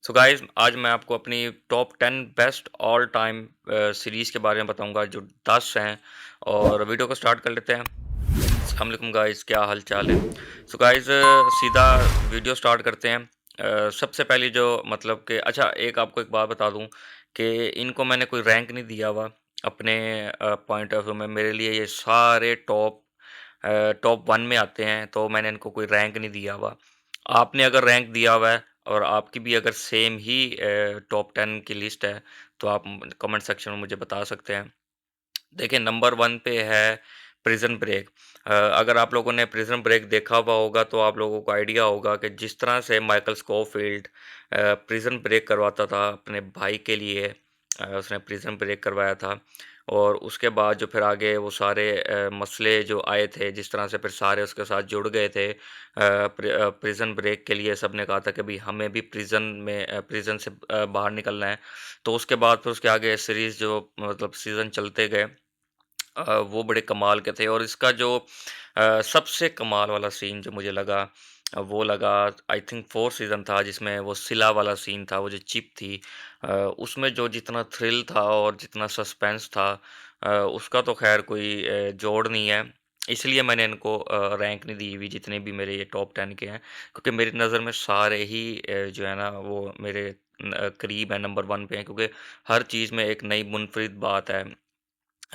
So guys आज मैं आपको अपनी top 10 best all time series के बारे में बताऊंगा जो 10 हैं और वीडियो को स्टार्ट कर लेते हैं। अस्सलाम वालेकुम गाइस, क्या हाल चाल है। सो गाइस सीधा वीडियो स्टार्ट करते हैं। सबसे पहली जो मतलब कि अच्छा एक आपको एक बात बता दूं कि इनको मैंने कोई रैंक नहीं दिया हुआ अपने पॉइंट ऑफ व्यू में। मेरे लिए ये सारे टॉप वन में आते हैं, तो मैंने इनको कोई रैंक नहीं दिया हुआ। आपने अगर रैंक दिया हुआ है और आपकी भी अगर सेम ही टॉप 10 की लिस्ट है, तो आप कमेंट सेक्शन में मुझे बता सकते हैं। देखिए नंबर 1 पे है प्रिज़न ब्रेक। अगर आप लोगों ने प्रिज़न ब्रेक देखा हुआ होगा तो आप लोगों को आइडिया होगा कि जिस तरह से माइकल स्कोफ़ील्ड प्रिज़न ब्रेक करवाता था अपने भाई के लिए। उसने प्रिज़न ब्रेक करवाया था और उसके बाद जो फिर आगे वो सारे मसले जो आए थे, जिस तरह से फिर सारे उसके साथ जुड़ गए थे प्रिज़न ब्रेक के लिए। सबने कहा था कि भई हमें भी प्रिज़न से बाहर निकलना है। तो उसके बाद फिर उसके आगे सीरीज़ जो मतलब सीज़न चलते गए वो बड़े कमाल के थे। और इसका जो सबसे कमाल वाला सीन जो मुझे लगा वो लगा आई थिंक 4th सीज़न था जिसमें वो सिला वाला सीन था, वो जो चिप थी। उसमें जो जितना थ्रिल था और जितना सस्पेंस था उसका तो ख़ैर कोई जोड़ नहीं है। इसलिए मैंने इनको रैंक नहीं दी हुई जितने भी मेरे ये टॉप 10 के हैं, क्योंकि मेरी नज़र में सारे ही जो है ना वो मेरे करीब है, नंबर 1 पे हैं, क्योंकि हर चीज़ में एक नई मुनफ़रिद बात है।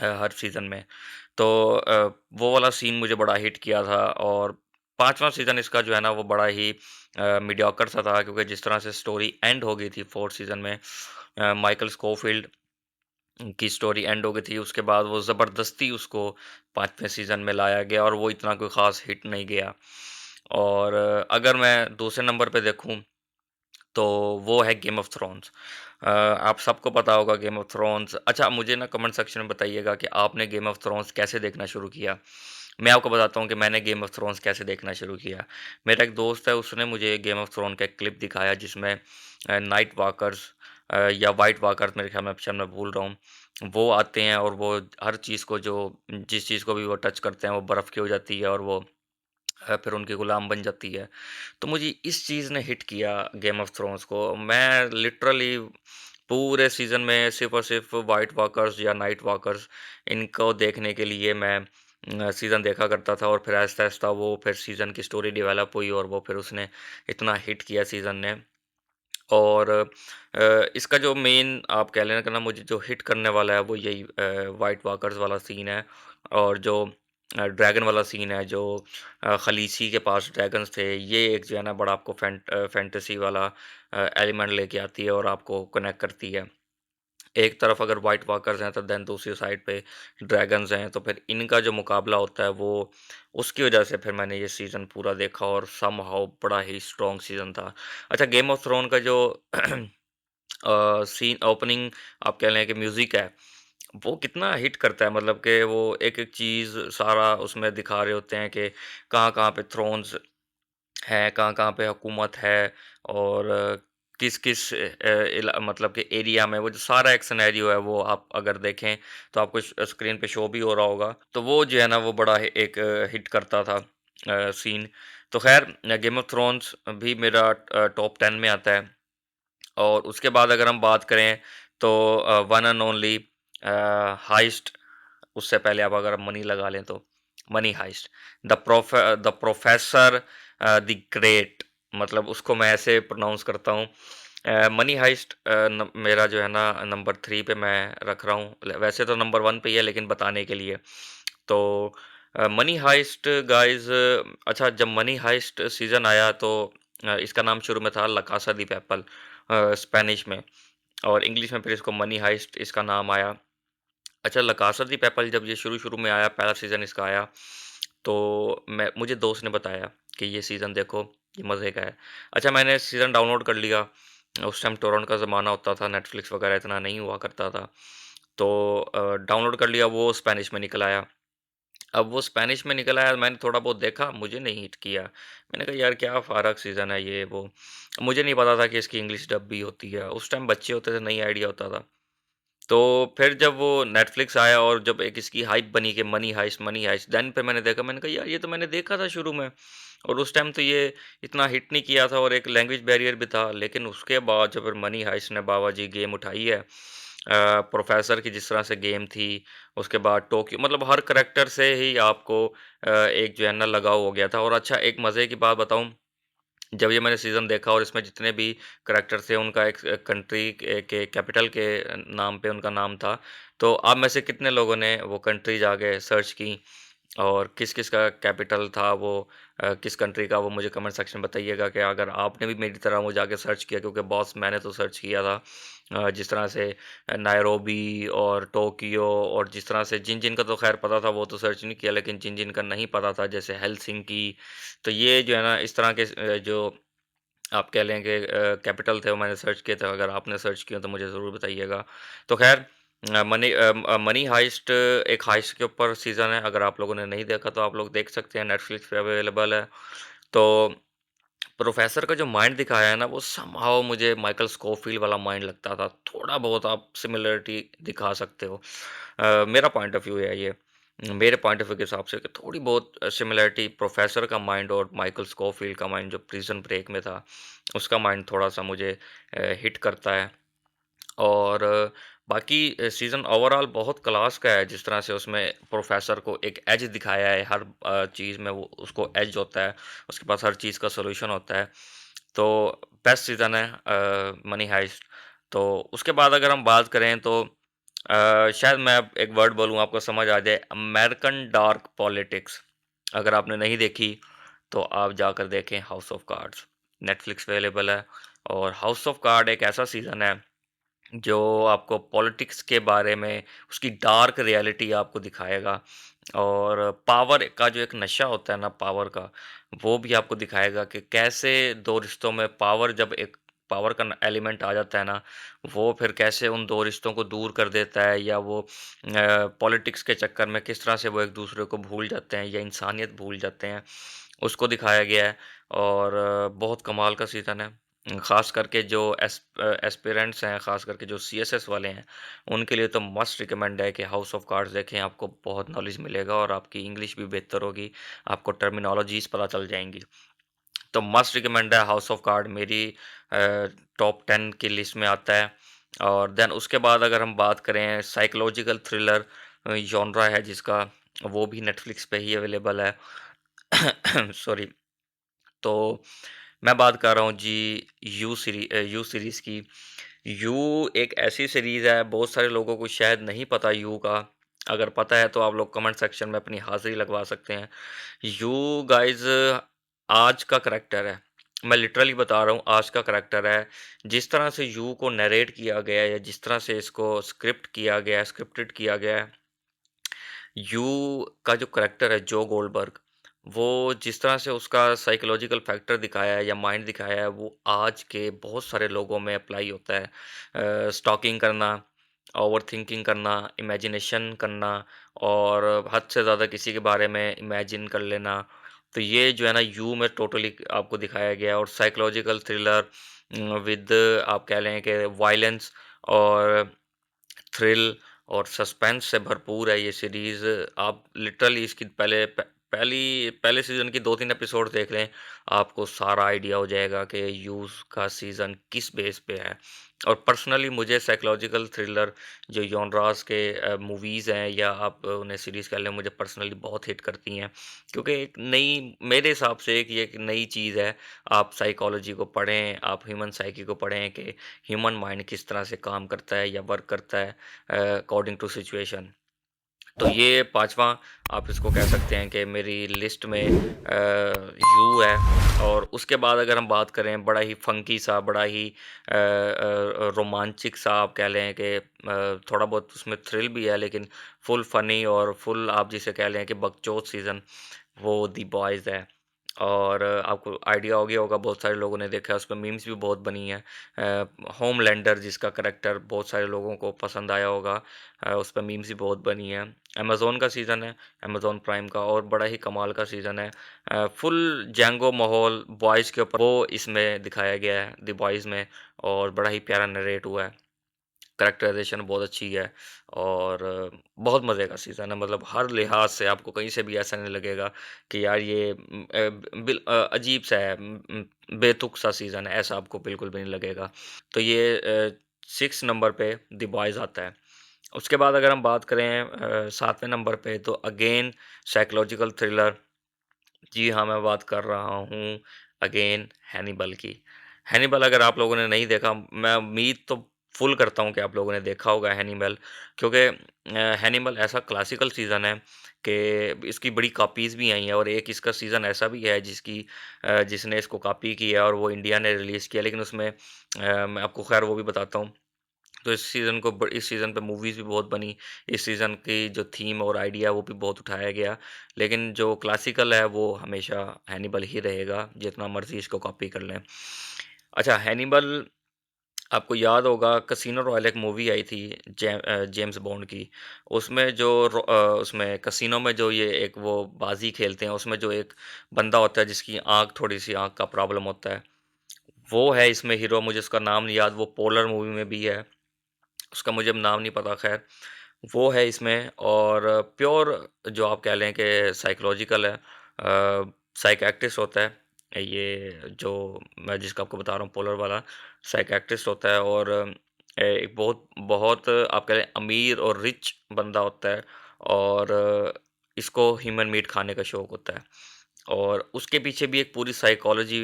हर सीज़न में। तो वो वाला सीन मुझे बड़ा हिट किया था। और 5वाँ सीज़न इसका जो है ना वो बड़ा ही मीडियोकर सा था, क्योंकि जिस तरह से स्टोरी एंड हो गई थी 4th सीज़न में माइकल स्कोफ़ील्ड की स्टोरी एंड हो गई थी। उसके बाद वो ज़बरदस्ती उसको 5वें सीज़न में लाया गया और वो इतना कोई ख़ास हिट नहीं गया। और अगर मैं दूसरे नंबर पे देखूँ तो वो है गेम ऑफ थ्रोन्स। आप सबको पता होगा गेम ऑफ थ्रोन्स। अच्छा मुझे ना कमेंट सेक्शन में बताइएगा कि आपने गेम ऑफ थ्रोन्स कैसे देखना शुरू किया? मैं आपको बताता हूँ कि मैंने गेम ऑफ थ्रोन्स कैसे देखना शुरू किया। मेरा एक दोस्त है, उसने मुझे गेम ऑफ थ्रोन का एक क्लिप दिखाया जिसमें नाइट वॉकर्स या व्हाइट वॉकर्स, मेरे ख़्याल में शायद मैं भूल रहा हूँ। वो आते हैं और वो हर चीज़ को जो जिस चीज़ को भी वो टच करते हैं वो बर्फ़ की हो जाती है और वो फिर उनकी गुलाम बन जाती है। तो मुझे इस चीज़ ने हिट किया गेम ऑफ थ्रोन्स को। मैं लिटरली पूरे सीज़न में सिर्फ़ और सिर्फ़ व्हाइट वॉकर्स या नाइट वॉकर्स इनको देखने के लिए मैं सीज़न देखा करता था। और फिर आहिस्ता-आहिस्ता वो फिर सीज़न की स्टोरी डेवलप हुई और वो फिर उसने इतना हिट किया सीज़न ने। और इसका जो मेन आप कह लेना कि ना मुझे जो हिट करने वाला है वो यही व्हाइट वॉकर्स वाला सीन है। और जो ड्रैगन वाला सीन है, जो खलीसी के पास ड्रैगन्स थे, ये एक जो है ना बड़ा आपको फैंटेसी वाला एलिमेंट लेके आती है और आपको कनेक्ट करती है। एक तरफ अगर व्हाइट वॉकर्स हैं तो देन दूसरी साइड पे ड्रैगन्स हैं, तो फिर इनका जो मुकाबला होता है वो उसकी वजह से फिर मैंने ये सीज़न पूरा देखा और समहाउ बड़ा ही स्ट्रॉन्ग सीज़न था। अच्छा गेम ऑफ थ्रोन का जो सीन ओपनिंग आप कह लें कि म्यूज़िक है, वो कितना हिट करता है। मतलब कि वो एक-एक चीज़ सारा उसमें दिखा रहे होते हैं कि कहाँ-कहाँ पे थ्रोन्स हैं, कहाँ-कहाँ पे हुकूमत है और किस-किस इला मतलब के एरिया में वो जो सारा एक सिनेरियो है वो आप अगर देखें तो आपको स्क्रीन पे शो भी हो रहा होगा। तो वो जो है ना वो बड़ा एक हिट करता था सीन। तो ख़ैर गेम ऑफ थ्रोन्स भी मेरा टॉप 10 में आता है। और उसके बाद अगर हम बात करें तो वन एंड ओनली हाइस्ट, उससे पहले आप अगर मनी लगा लें तो Money Heist, the professor the great, मतलब उसको मैं ऐसे प्रोनाउंस करता हूँ। मनी हाइस्ट मेरा जो है ना नंबर 3 पे मैं रख रहा हूँ। वैसे तो नंबर 1 पे ही है लेकिन बताने के लिए। तो मनी हाइस्ट गाइस, अच्छा जब मनी हाइस्ट सीज़न आया तो इसका नाम शुरू में था ला कासा दी पेपल स्पेनिश में, और इंग्लिश में फिर इसको मनी हाइस्ट इसका नाम आया। अच्छा ला कासा दी पेपल जब ये शुरू-शुरू में आया, पहला सीज़न इसका आया, तो मुझे दोस्त ने बताया कि ये सीज़न देखो, ये मज़े का है। अच्छा मैंने सीज़न डाउनलोड कर लिया, उस टाइम टॉरंट का ज़माना होता था, नेटफ्लिक्स वगैरह इतना नहीं हुआ करता था। तो डाउनलोड कर लिया, वो स्पेनिश में निकल आया। अब वो स्पेनिश में निकल आया, मैंने थोड़ा बहुत देखा, मुझे नहीं हिट किया। मैंने कहा यार क्या फ़ारक सीज़न है ये वो। मुझे नहीं पता था कि इसकी इंग्लिश डब भी होती है। उस टाइम बच्चे होते थे, नहीं आइडिया होता था। तो फिर जब वो नेटफ्लिक्स आया और जब एक इसकी हाइप बनी कि मनी हाइस्ट देन फिर मैंने देखा, मैंने कहा यार ये तो मैंने देखा था शुरू में। और उस टाइम तो ये इतना हिट नहीं किया था और एक लैंग्वेज बैरियर भी था। लेकिन उसके बाद जब फिर मनी हाइस्ट ने बाबा जी गेम उठाई है, प्रोफ़ेसर की जिस तरह से गेम थी, उसके बाद टोक्यो, मतलब हर करैक्टर से ही आपको एक जो है ना लगाव हो गया था। और अच्छा, एक मज़े की बात बताऊँ, जब ये मैंने सीज़न देखा और इसमें जितने भी करैक्टर थे उनका एक कंट्री के कैपिटल के नाम पे उनका नाम था। तो आप में से कितने लोगों ने वो कंट्री जाके सर्च की और किस-किस का कैपिटल था वो, किस कंट्री का, वो मुझे कमेंट सेक्शन में बताइएगा कि अगर आपने भी मेरी तरह वो जाके सर्च किया, क्योंकि बॉस मैंने तो सर्च किया था। जिस तरह से नायरोबी और टोक्यो, और जिस तरह से जिन-जिन का तो ख़ैर पता था वो तो सर्च नहीं किया, लेकिन जिन-जिन का नहीं पता था जैसे हेलसिंकी, तो ये जो है ना इस तरह के जो आप कह लें कि कैपिटल थे वो मैंने सर्च किए थे। अगर आपने सर्च किए हो तो मुझे ज़रूर बताइएगा। तो ख़ैर, मनी हाइस्ट एक हाइस्ट के ऊपर सीज़न है। अगर आप लोगों ने नहीं देखा तो आप लोग देख सकते हैं, नेटफ्लिक्स पे अवेलेबल है। तो प्रोफ़ेसर का जो माइंड दिखाया है ना, वो समहाउ मुझे माइकल स्कोफ़ील्ड वाला माइंड लगता था। थोड़ा बहुत आप सिमिलरिटी दिखा सकते हो। मेरा पॉइंट ऑफ़ व्यू है ये। मेरे पॉइंट ऑफ़ व्यू के हिसाब से कि थोड़ी बहुत सिमिलरिटी प्रोफ़ेसर का माइंड और माइकल स्कोफ़ील्ड का माइंड जो प्रिज़न ब्रेक में था, उसका माइंड थोड़ा-सा मुझे हिट करता है। और बाकी सीज़न ओवरऑल बहुत क्लास का है, जिस तरह से उसमें प्रोफ़ेसर को एक एज दिखाया है, हर चीज़ में वो उसको एज होता है, उसके पास हर चीज़ का सॉल्यूशन होता है। तो बेस्ट सीज़न है मनी हाइस्ट। तो उसके बाद अगर हम बात करें तो शायद मैं अब एक वर्ड बोलूँ आपको समझ आ जाए, अमेरिकन डार्क पॉलिटिक्स। अगर आपने नहीं देखी, तो आप जाकर देखें हाउस ऑफ कार्ड्स, नेटफ्लिक्स पे अवेलेबल है। और हाउस ऑफ कार्ड एक ऐसा सीज़न है जो आपको पॉलिटिक्स के बारे में, उसकी डार्क रियलिटी आपको दिखाएगा। और पावर का जो एक नशा होता है ना पावर का, वो भी आपको दिखाएगा कि कैसे 2 रिश्तों में पावर, जब एक पावर का एलिमेंट आ जाता है ना, वो फिर कैसे उन 2 रिश्तों को दूर कर देता है, या वो पॉलिटिक्स के चक्कर में किस तरह से वो एक-दूसरे को भूल जाते हैं या इंसानियत भूल जाते हैं, उसको दिखाया गया है। और बहुत कमाल का सीज़न है। ख़ास करके जो एस्पिरेंट्स हैं, ख़ास करके जो सीएसएस वाले हैं, उनके लिए तो मस्ट रिकमेंड है कि हाउस ऑफ कार्ड्स देखें। आपको बहुत नॉलेज मिलेगा और आपकी इंग्लिश भी बेहतर होगी, आपको टर्मिनोलॉजीज़ पता चल जाएँगी। तो मस्ट रिकमेंड है हाउस ऑफ कार्ड, मेरी टॉप 10 की लिस्ट में आता है। और देन उसके बाद अगर हम बात करें साइकोलॉजिकल थ्रिलर जॉनरा है जिसका, वो भी नेटफ्लिक्स पे ही अवेलेबल है। सॉरी। तो मैं बात कर रहा हूँ जी यू सीरीज़ की। यू एक ऐसी सीरीज़ है, बहुत सारे लोगों को शायद नहीं पता यू का। अगर पता है तो आप लोग कमेंट सेक्शन में अपनी हाज़िरी लगवा सकते हैं। यू गाइज़ आज का करैक्टर है। मैं लिटरली बता रहा हूँ, आज का करैक्टर है। जिस तरह से यू को नैरेट किया गया है या जिस तरह से इसको स्क्रिप्ट किया गया है, स्क्रिप्टेड किया गया है, यू का जो करैक्टर है जो गोल्डबर्ग, वो जिस तरह से उसका साइकोलॉजिकल फैक्टर दिखाया है या माइंड दिखाया है, वो आज के बहुत सारे लोगों में अप्लाई होता है। स्टॉकिंग करना, ओवरथिंकिंग करना, इमेजिनेशन करना, और हद से ज़्यादा किसी के बारे में इमेजिन कर लेना। तो ये जो है ना यू में टोटली आपको दिखाया गया है। और साइकोलॉजिकल थ्रिलर विद, आप कह लें कि वायलेंस और थ्रिल और सस्पेंस से भरपूर है ये सीरीज़। आप लिटरली इसकी पहले सीज़न की 2-3 एपिसोड देख लें, आपको सारा आइडिया हो जाएगा कि यूज़ का सीज़न किस बेस पे है। और पर्सनली मुझे साइकोलॉजिकल थ्रिलर जो जॉनरास के मूवीज़ हैं, या आप उन्हें सीरीज़ कह लें, मुझे पर्सनली बहुत हिट करती हैं। क्योंकि एक नई, मेरे हिसाब से एक ये एक नई चीज़ है। आप साइकोलॉजी को पढ़ें, आप ह्यूमन साइकी को पढ़ें कि ह्यूमन माइंड किस तरह से काम करता है या वर्क करता है अकॉर्डिंग टू सिचुएशन। तो ये 5वाँ आप इसको कह सकते हैं कि मेरी लिस्ट में यू है। और उसके बाद अगर हम बात करें, बड़ा ही फ़ंकी सा, बड़ा ही रोमांचिक सा, आप कह लें कि थोड़ा बहुत उसमें थ्रिल भी है, लेकिन फुल फ़नी और फुल, आप जिसे कह लें कि बकचोद सीज़न, वो द बॉयज़ है। और आपको आइडिया हो गया होगा, बहुत सारे लोगों ने देखा है, उसपे मीम्स भी बहुत बनी हैं। होमलैंडर जिसका करैक्टर बहुत सारे लोगों को पसंद आया होगा, उसपे मीम्स भी बहुत बनी हैं। अमेज़न का सीज़न है, अमेज़न प्राइम का, और बड़ा ही कमाल का सीज़न है। फुल जेंगो माहौल बॉयज़ के ऊपर वो इसमें दिखाया गया है, द बॉयज़ में, और बड़ा ही प्यारा नरेट हुआ है। कैरेक्टराइज़ेशन बहुत अच्छी है और बहुत मज़े का सीज़न है मतलब हर लिहाज से आपको कहीं से भी ऐसा नहीं लगेगा कि यार ये अजीब-सा है बेतुक-सा सीज़न है, ऐसा आपको बिल्कुल भी नहीं लगेगा। तो ये 6 नंबर पे द बॉयज़ आता है। उसके बाद अगर हम बात करें 7वें नंबर पे तो अगेन साइकोलॉजिकल थ्रिलर जी हाँ, मैं बात कर रहा हूँ अगेन हैनिबल की। हैनिबल अगर आप लोगों ने नहीं देखा, मैं उम्मीद तो फुल करता हूँ कि आप लोगों ने देखा होगा हैनिबल क्योंकि हैनिबल ऐसा क्लासिकल सीज़न है कि इसकी बड़ी कॉपीज़ भी आई हैं और एक इसका सीज़न ऐसा भी है जिसने इसको कॉपी की है और वो इंडिया ने रिलीज़ किया लेकिन उसमें मैं आपको ख़ैर वो भी बताता हूँ। तो इस सीज़न पे मूवीज़ भी बहुत बनी। इस सीज़न की जो थीम और आइडिया वो भी बहुत उठाया गया। लेकिन जो क्लासिकल है वो हमेशा हैनिबल ही रहेगा, जितना मर्ज़ी इसको कॉपी कर लें। अच्छा हैनिबल आपको याद होगा कैसीनो रॉयल एक मूवी आई थी जेम्स बॉन्ड की। उसमें कैसीनो में जो ये एक वो बाज़ी खेलते हैं, उसमें जो एक बंदा होता है जिसकी थोड़ी-सी आँख का प्रॉब्लम होता है, वो है इसमें हीरो मुझे उसका नाम नहीं याद, वो पोलर मूवी में भी है। उसका मुझे अब नाम नहीं पता ख़ैर, वो है इसमें और प्योर जो आप कह लें कि साइकोलॉजिकल है साइकियाट्रिस्ट होता है। ये जो मैं जिसका आपको बता रहा हूँ पोलर वाला साइकियाट्रिस्ट होता है और एक बहुत बहुत आप कह लें अमीर और रिच बंदा होता है और इसको ह्यूमन मीट खाने का शौक होता है। और उसके पीछे भी एक पूरी साइकोलॉजी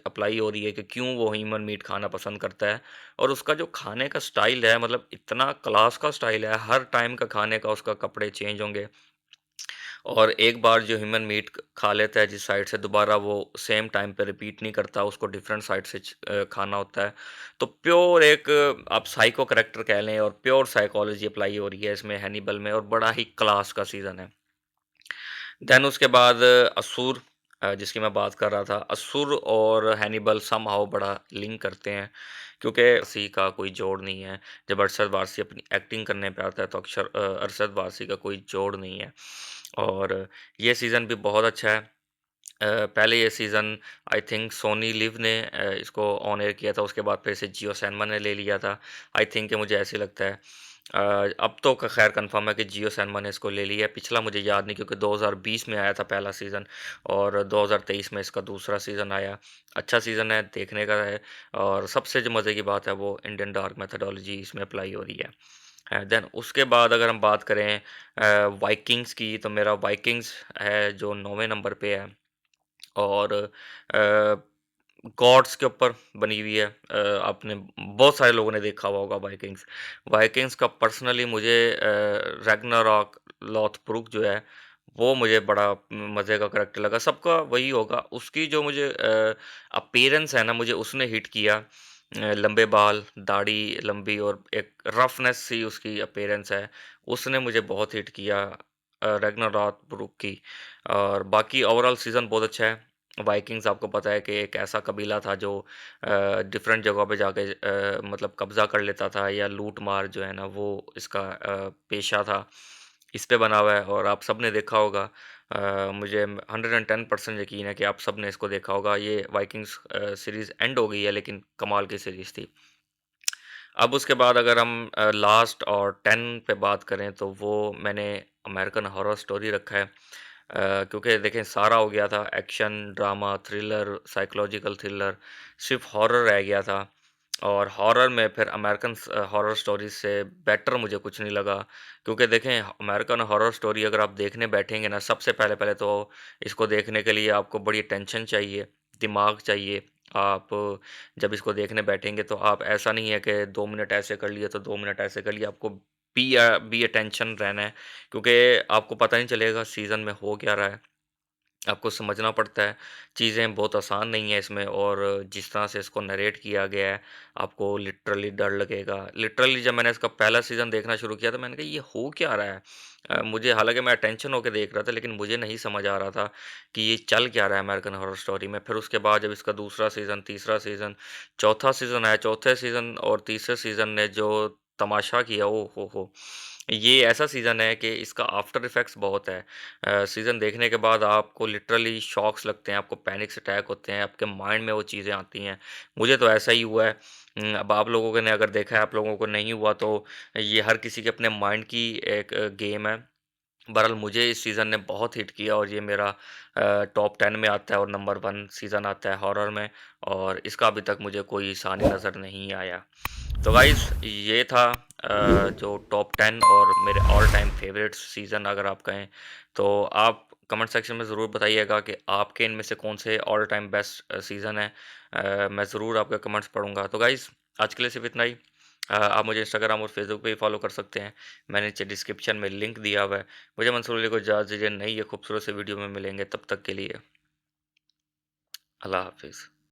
अप्लाई हो रही है कि क्यों वो ह्यूमन मीट खाना पसंद करता है और उसका जो खाने का स्टाइल है मतलब इतना क्लास का स्टाइल है, हर टाइम का खाने का उसका कपड़े चेंज होंगे और एक बार जो ह्यूमन मीट खा लेता है जिस साइड से दोबारा वो सेम टाइम पे रिपीट नहीं करता, उसको डिफरेंट साइड से खाना होता है। तो प्योर एक आप साइको कैरेक्टर कह लें और प्योर साइकोलॉजी अप्लाई हो रही है इसमें हैनिबल में और बड़ा ही क्लास का सीज़न है। देन उसके बाद असुर जिसकी मैं बात कर रहा था, असुर और हैनिबल समहाउ बड़ा लिंक करते हैं क्योंकि किसी का कोई जोड़ नहीं है। जब अरशद वारसी अपनी एक्टिंग करने पे आता है तो अरशद वारसी का कोई जोड़ नहीं है और ये सीज़न भी बहुत अच्छा है। पहले ये season I think Sony LIV ने इसको ऑन एयर किया था, उसके बाद फिर इसे जियो सिनेमा ने ले लिया था। आई थिंक कि मुझे ऐसे लगता है। अब तो ख़ैर कन्फ़र्म है कि जियो सिनेमा ने इसको ले लिया है, पिछला मुझे याद नहीं क्योंकि 2020 में आया था पहला सीज़न और 2023 में इसका दूसरा सीज़न आया। अच्छा सीज़न है, देखने का है और सबसे जो मज़े की बात है वो इंडियन डार्क मेथोडोलॉजी इसमें अप्लाई हो रही है। देन उसके बाद अगर हम बात करें वाइकिंग्स की तो मेरा वाइकिंग्स है जो 9वें नंबर पे है। और गॉड्स के ऊपर बनी हुई है। आपने बहुत सारे लोगों ने देखा हुआ होगा वाइकिंग्स। वाइकिंग्स का पर्सनली मुझे रैग्नारॉक लॉथब्रुक जो है, वो मुझे बड़ा मज़े का करैक्टर लगा। सबका वही होगा, उसकी जो मुझे अपीयरेंस है ना, मुझे उसने हिट किया। लंबे बाल, दाढ़ी लंबी और एक रफ़नेस सी उसकी अपीयरेंस है, उसने मुझे बहुत हिट किया रैग्नारॉक ब्रुक की। और बाकी ओवरऑल सीज़न बहुत अच्छा है। वाइकिंग्स आपको पता है कि एक ऐसा कबीला था जो डिफरेंट जगहों पे जाके मतलब कब्ज़ा कर लेता था या लूट-मार जो है ना वो इसका पेशा था। इस पे बना हुआ है और आप सबने देखा होगा। मुझे 110% यकीन है कि आप सबने इसको देखा होगा। ये वाइकिंग्स सीरीज़ एंड हो गई है लेकिन कमाल की सीरीज़ थी। अब उसके बाद अगर हम लास्ट और 10 पे बात करें तो वो मैंने अमेरिकन हॉरर स्टोरी रखा है। क्योंकि देखें सारा हो गया था action, drama, thriller, psychological thriller, सिर्फ़ हॉरर रह गया था और हॉरर में फिर हॉरर स्टोरीज़ से बेटर मुझे कुछ नहीं लगा। क्योंकि देखें अमेरिकन हॉरर स्टोरी अगर आप देखने बैठेंगे ना सबसे पहले-पहले तो इसको देखने के लिए आपको बड़ी अटेंशन चाहिए, दिमाग चाहिए। आप जब इसको देखने बैठेंगे तो आप ऐसा नहीं है कि 2 मिनट ऐसे कर लिए तो 2 मिनट ऐसे कर लिया, आपको बी अटेंशन रहना है क्योंकि आपको पता नहीं चलेगा सीज़न में हो क्या रहा है। आपको समझना पड़ता है, चीज़ें बहुत आसान नहीं है इसमें और जिस तरह से इसको नरेट किया गया है, आपको लिटरली डर लगेगा। लिटरली जब मैंने इसका पहला सीज़न देखना शुरू किया तो मैंने कहा ये हो क्या रहा है? मुझे हालाँकि मैं अटेंशन होके देख रहा था लेकिन मुझे नहीं समझ आ रहा था कि ये चल क्या रहा है अमेरिकन हॉरर स्टोरी में। फिर उसके बाद जब इसका दूसरा सीज़न, तीसरा सीज़न, चौथा सीज़न आया, चौथे सीज़न और तीसरे सीज़न ने जो तमाशा किया, ओह हो! ये ऐसा सीज़न है कि इसका आफ्टर इफ़ेक्ट्स बहुत है। सीज़न देखने के बाद आपको लिटरली शॉक्स लगते हैं, आपको पैनिक्स अटैक होते हैं, आपके माइंड में वो चीज़ें आती हैं। मुझे तो ऐसा ही हुआ है। अब आप लोगों ने अगर देखा है, आप लोगों को नहीं हुआ तो ये हर किसी के अपने माइंड की एक गेम है। बहरहाल मुझे इस सीज़न ने बहुत हिट किया और ये मेरा टॉप 10 में आता है और नंबर 1 सीज़न आता है हॉरर में और इसका अभी तक मुझे कोई सानी नज़र नहीं आया। तो गाइज़ ये था जो टॉप 10 और मेरे ऑल टाइम फ़ेवरेट सीज़न अगर आप कहें, तो आप कमेंट सेक्शन में ज़रूर बताइएगा कि आपके इनमें से कौन से ऑल टाइम बेस्ट सीज़न हैं। मैं ज़रूर आपके कमेंट्स पढ़ूँगा। तो गाइज़ आज के लिए सिर्फ़ इतना ही। आप मुझे इंस्टाग्राम और फ़ेसबुक पे भी फ़ॉलो कर सकते हैं। मैंने नीचे डिस्क्रिप्शन में लिंक दिया हुआ है। मुझे मंसूर अली को इजाज़त दीजिए, नई ये खूबसूरत सी वीडियो में मिलेंगे, तब तक के लिए अल्लाह हाफ़िज़।